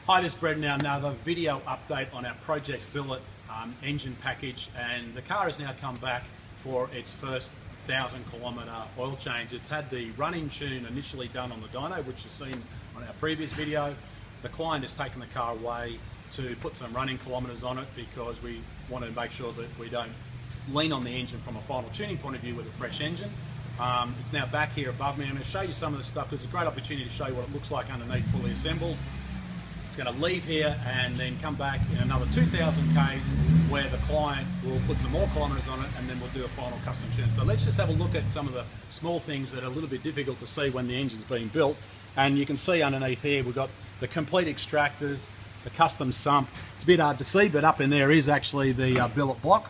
Hi, this is Brett. Now another video update on our Project Billet engine package, and the car has now come back for its first 1,000-kilometre oil change. It's had the running tune initially done on the dyno, which you've seen on our previous video. The client has taken the car away to put some running kilometres on it because we want to make sure that we don't lean on the engine from a final tuning point of view with a fresh engine. It's now back here above me. I'm going to show you some of the stuff because it's a great opportunity to show you what it looks like underneath fully assembled. It's going to leave here and then come back in another 2,000 Ks where the client will put some more kilometres on it, and then we'll do a final custom tune. So let's just have a look at some of the small things that are a little bit difficult to see when the engine's being built. And you can see underneath here we've got the complete extractors, the custom sump. It's a bit hard to see, but up in there is actually the billet block.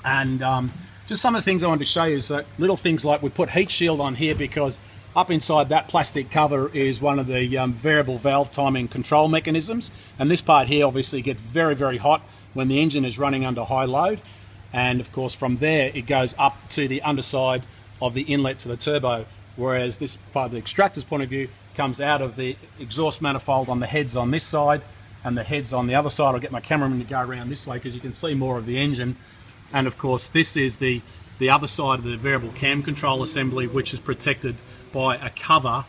And just some of the things I wanted to show you is that little things like we put heat shield on here because up inside that plastic cover is one of the variable valve timing control mechanisms, and this part here obviously gets very, very hot when the engine is running under high load, and of course from there it goes up to the underside of the inlet to the turbo, whereas this part of the extractor's point of view comes out of the exhaust manifold on the heads on this side and the heads on the other side. I'll get my cameraman to go around this way because you can see more of the engine. And of course this is the other side of the variable cam control assembly, which is protected by a cover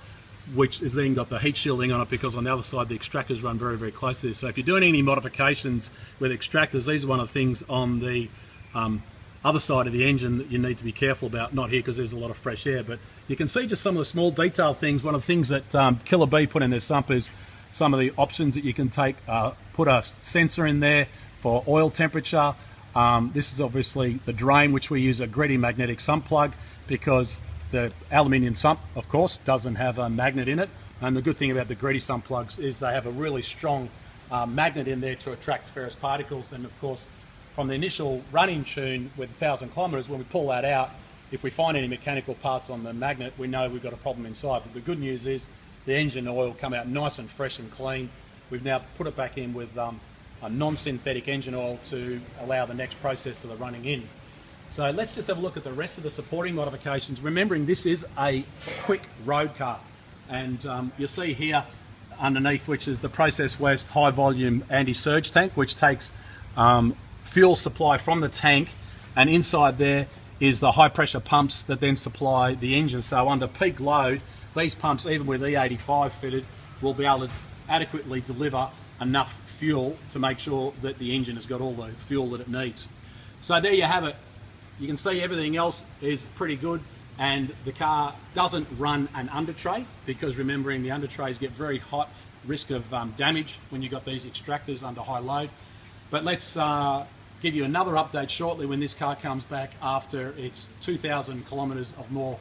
which has then got the heat shielding on it, because on the other side the extractors run very, very close to this. So if you're doing any modifications with extractors, these are one of the things on the other side of the engine that you need to be careful about. Not here because there's a lot of fresh air, but you can see just some of the small detail things. One of the things that Killer B put in their sump is some of the options that you can take. Put a sensor in there for oil temperature. This is obviously the drain, which we use a Greddy magnetic sump plug because the aluminium sump, of course, doesn't have a magnet in it. And the good thing about the Greddy sump plugs is they have a really strong magnet in there to attract ferrous particles. And of course, from the initial running tune with 1,000 kilometres, when we pull that out, if we find any mechanical parts on the magnet, we know we've got a problem inside. But the good news is the engine oil come out nice and fresh and clean. We've now put it back in with a non-synthetic engine oil to allow the next process to the running in. So let's just have a look at the rest of the supporting modifications, remembering this is a quick road car. And you'll see here underneath, which is the Process West high volume anti-surge tank, which takes fuel supply from the tank, and inside there is the high pressure pumps that then supply the engine. So under peak load, these pumps, even with E85 fitted, will be able to adequately deliver enough fuel to make sure that the engine has got all the fuel that it needs. So there you have it. You can see everything else is pretty good, and the car doesn't run an under tray because, remembering, the under trays get very hot, risk of damage when you've got these extractors under high load. But let's give you another update shortly when this car comes back after its 2,000 kilometres of more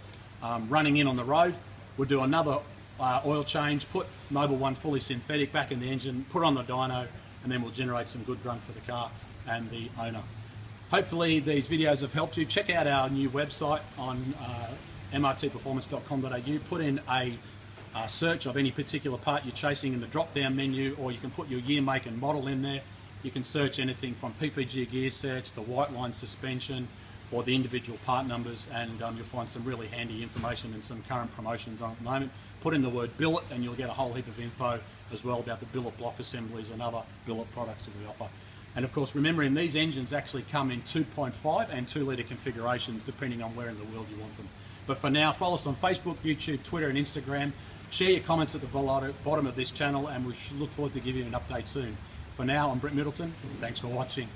running in on the road. We'll do another oil change, put Mobil 1 fully synthetic back in the engine, put on the dyno, and then we'll generate some good run for the car and the owner. Hopefully these videos have helped you. Check out our new website on mrtperformance.com.au. Put in a search of any particular part you're chasing in the drop-down menu, or you can put your year, make and model in there. You can search anything from PPG gear sets, the white line suspension, or the individual part numbers, and you'll find some really handy information and some current promotions on at the moment. Put in the word billet and you'll get a whole heap of info as well about the billet block assemblies and other billet products that we offer. And of course, remembering these engines actually come in 2.5 and 2 litre configurations depending on where in the world you want them. But for now, follow us on Facebook, YouTube, Twitter and Instagram. Share your comments at the bottom of this channel, and we look forward to giving you an update soon. For now, I'm Brett Middleton. Thanks for watching.